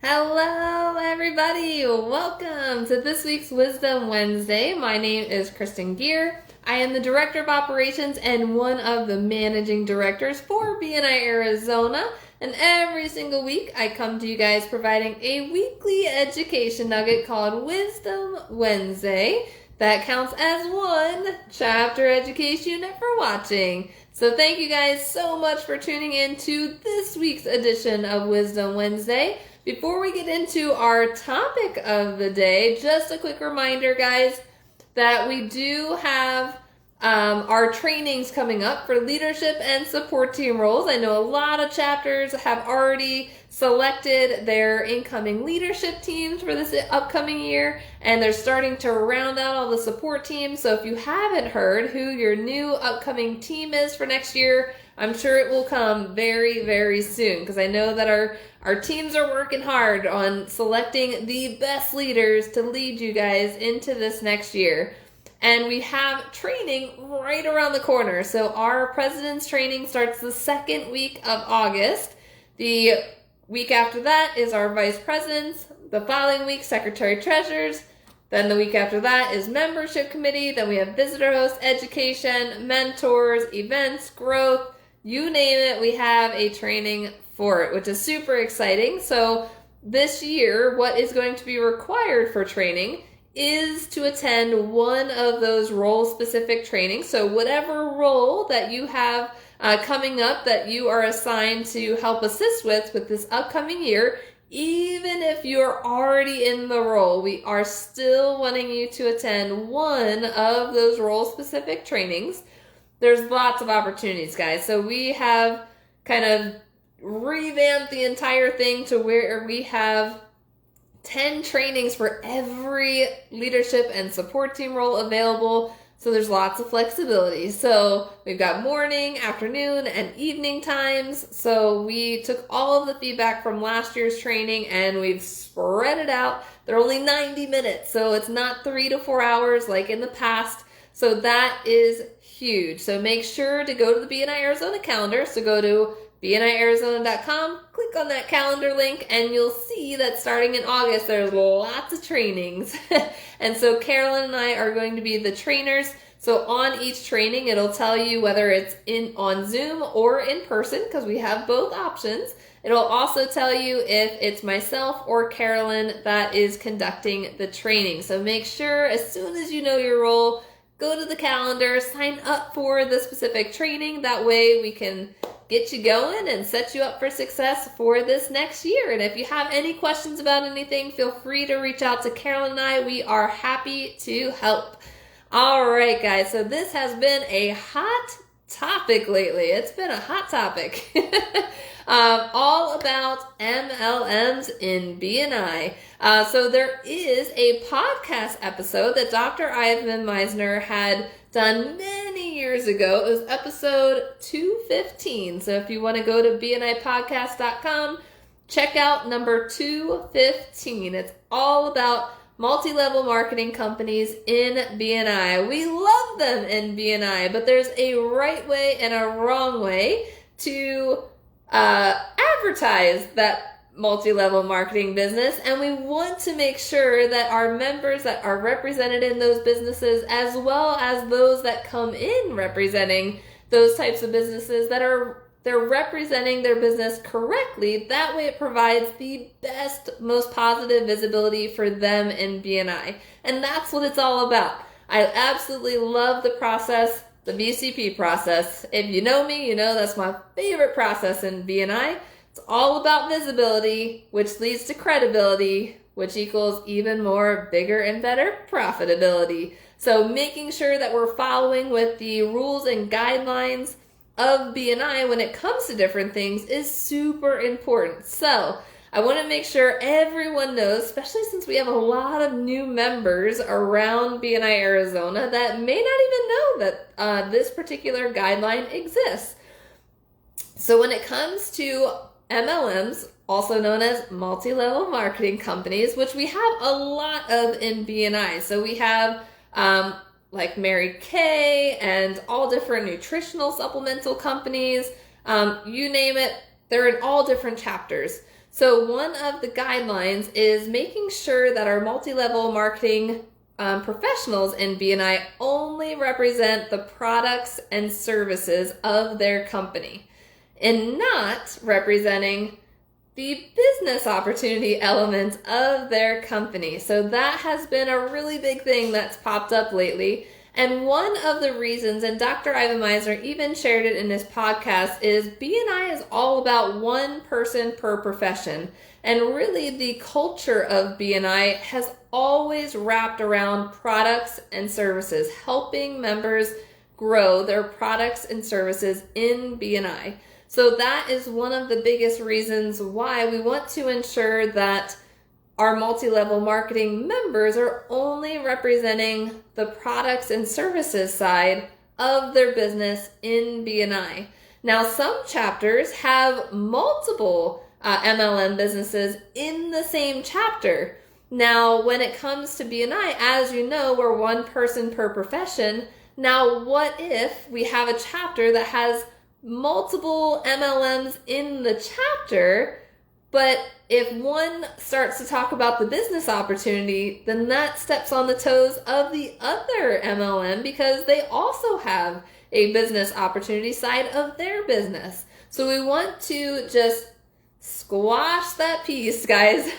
Hello, everybody. Welcome to this week's Wisdom Wednesday. My name is Kristen Gear. I am the Director of Operations and one of the Managing Directors for BNI Arizona. And every single week, I come to you guys providing a weekly education nugget called Wisdom Wednesday that counts as one chapter education unit for watching. So thank you guys so much for tuning in to this week's edition of Wisdom Wednesday. Before we get into our topic of the day, just a quick reminder, guys, that we do have our trainings coming up for leadership and support team roles. I know a lot of chapters have already selected their incoming leadership teams for this upcoming year, and they're starting to round out all the support teams. So if you haven't heard who your new upcoming team is for next year, I'm sure it will come very, very soon, because I know that our teams are working hard on selecting the best leaders to lead you guys into this next year. And we have training right around the corner. So our president's training starts the second week of August. The week after that is our vice presidents. The following week, secretary treasurers. Then the week after that is membership committee. Then we have visitor host, education, mentors, events, growth. You name it, we have a training for it, which is super exciting. So this year, what is going to be required for training is to attend one of those role-specific trainings. So whatever role that you have coming up that you are assigned to help assist with this upcoming year, even if you're already in the role, we are still wanting you to attend one of those role-specific trainings. There's lots of opportunities, guys. So we have kind of revamped the entire thing to where we have 10 trainings for every leadership and support team role available. So there's lots of flexibility. So we've got morning, afternoon, and evening times. So we took all of the feedback from last year's training and we've spread it out. They're only 90 minutes, so it's not 3 to 4 hours like in the past. So that is huge. So make sure to go to the BNI Arizona calendar. So go to bniarizona.com, click on that calendar link, and you'll see that starting in August, there's lots of trainings. And so Carolyn and I are going to be the trainers. So on each training, it'll tell you whether it's on Zoom or in person, because we have both options. It'll also tell you if it's myself or Carolyn that is conducting the training. So make sure as soon as you know your role, go to the calendar, sign up for the specific training. That way we can get you going and set you up for success for this next year. And if you have any questions about anything, feel free to reach out to Carolyn and I. We are happy to help. All right, guys. So this has been a hot topic lately. It's been a hot topic. All about MLMs in BNI. So there is a podcast episode that Dr. Ivan Misner had done many years ago. It was episode 215. So if you want to go to bnipodcast.com, check out number 215. It's all about multi-level marketing companies in BNI. We love them in BNI, but there's a right way and a wrong way to advertise that multi-level marketing business, and we want to make sure that our members that are represented in those businesses, as well as those that come in representing those types of businesses, they're representing their business correctly. That way it provides the best, most positive visibility for them in BNI. And that's what it's all about. I absolutely love the process, the VCP process. If you know me, you know that's my favorite process in BNI. It's all about visibility, which leads to credibility, which equals even more bigger and better profitability. So making sure that we're following with the rules and guidelines of BNI when it comes to different things is super important. So I want to make sure everyone knows, especially since we have a lot of new members around BNI Arizona that may not even know that this particular guideline exists. So when it comes to MLMs, also known as multi-level marketing companies, which we have a lot of in BNI. So we have like Mary Kay and all different nutritional supplemental companies. You name it, they're in all different chapters. So one of the guidelines is making sure that our multi-level marketing professionals in BNI only represent the products and services of their company and not representing the business opportunity element of their company. So that has been a really big thing that's popped up lately. And one of the reasons, and Dr. Ivan Misner even shared it in his podcast, is BNI is all about one person per profession. And really the culture of BNI has always wrapped around products and services, helping members grow their products and services in BNI. So that is one of the biggest reasons why we want to ensure that our multi-level marketing members are only representing the products and services side of their business in BNI. Now, some chapters have multiple MLM businesses in the same chapter. Now, when it comes to BNI, as you know, we're one person per profession. Now, what if we have a chapter that has multiple MLMs in the chapter, but if one starts to talk about the business opportunity, then that steps on the toes of the other MLM because they also have a business opportunity side of their business. So we want to just squash that piece, guys.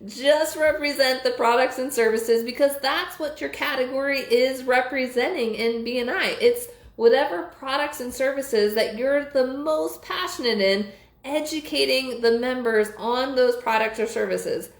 Just represent the products and services because that's what your category is representing in BNI. It's whatever products and services that you're the most passionate in, educating the members on those products or services.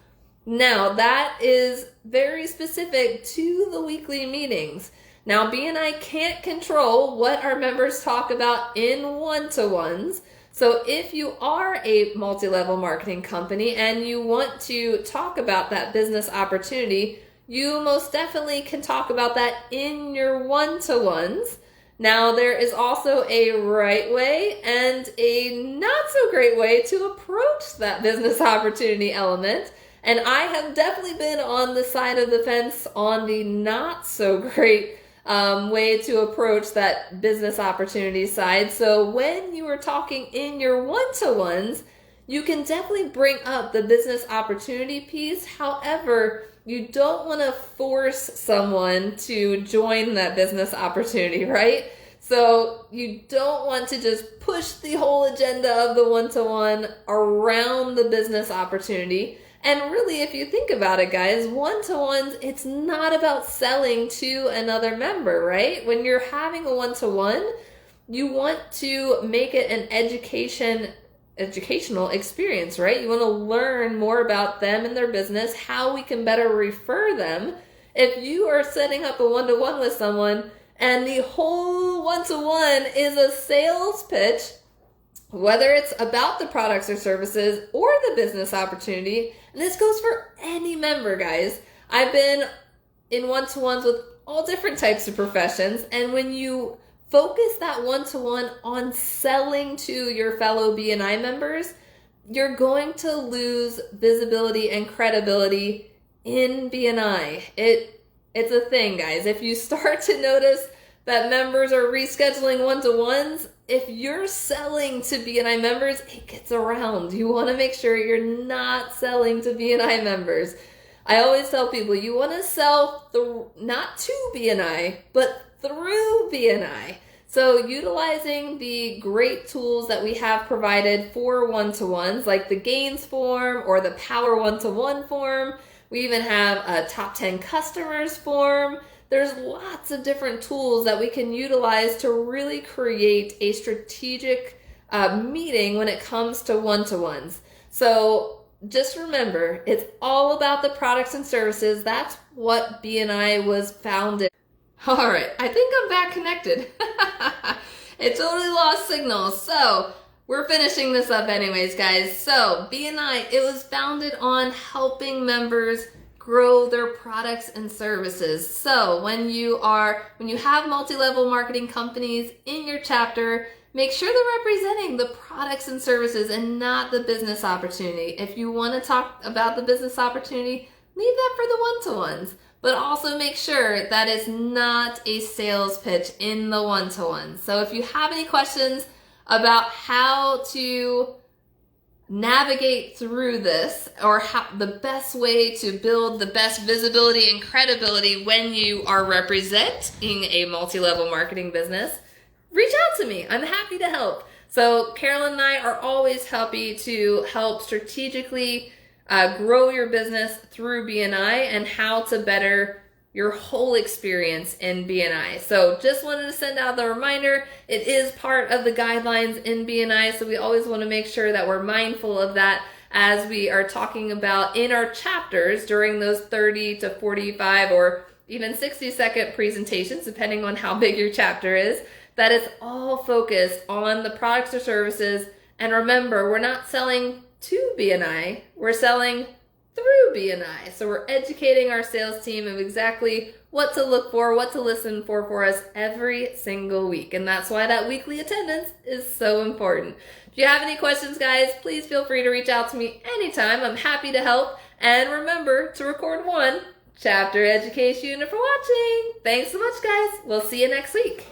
Now, that is very specific to the weekly meetings. Now, BNI can't control what our members talk about in one-to-ones. So if you are a multi-level marketing company and you want to talk about that business opportunity, you most definitely can talk about that in your one-to-ones. Now, there is also a right way and a not so great way to approach that business opportunity element. And I have definitely been on the side of the fence on the not so great way to approach that business opportunity side. So when you are talking in your one-to-ones, you can definitely bring up the business opportunity piece. However, you don't want to force someone to join that business opportunity, right? So you don't want to just push the whole agenda of the one-to-one around the business opportunity. And really, if you think about it, guys, one-to-ones, it's not about selling to another member, right? When you're having a one-to-one, you want to make it an educational experience, right? You want to learn more about them and their business, how we can better refer them. If you are setting up a one-to-one with someone and the whole one-to-one is a sales pitch, whether it's about the products or services or the business opportunity, and this goes for any member, guys. I've been in one-to-ones with all different types of professions, and when you focus that one-to-one on selling to your fellow BNI members, you're going to lose visibility and credibility in BNI. It's a thing, guys. If you start to notice that members are rescheduling one-to-ones, if you're selling to BNI members, it gets around. You want to make sure you're not selling to BNI members. I always tell people you want to sell not to BNI, but through BNI. So utilizing the great tools that we have provided for one-to-ones, like the Gains form or the Power One-to-One form. We even have a Top 10 Customers form. There's lots of different tools that we can utilize to really create a strategic meeting when it comes to one-to-ones. So just remember, it's all about the products and services. That's what BNI was founded. All right, I think I'm back connected. It totally lost signal. So we're finishing this up anyways, guys. So BNI, it was founded on helping members grow their products and services. So when you have multi-level marketing companies in your chapter, make sure they're representing the products and services and not the business opportunity. If you want to talk about the business opportunity, leave that for the one-to-ones. But also make sure that it's not a sales pitch in the one-to-one. So if you have any questions about how to navigate through this, or how the best way to build the best visibility and credibility when you are representing a multi-level marketing business, reach out to me. I'm happy to help. So Carolyn and I are always happy to help strategically grow your business through BNI and how to better your whole experience in BNI. So just wanted to send out the reminder. It is part of the guidelines in BNI, so we always want to make sure that we're mindful of that as we are talking about in our chapters during those 30 to 45 or even 60-second presentations, depending on how big your chapter is, that it's all focused on the products or services. And remember, we're not selling to BNI, we're selling through BNI. So we're educating our sales team of exactly what to look for, what to listen for us every single week. And that's why that weekly attendance is so important. If you have any questions, guys, please feel free to reach out to me anytime. I'm happy to help. And remember to record one chapter education unit for watching. Thanks so much, guys. We'll see you next week.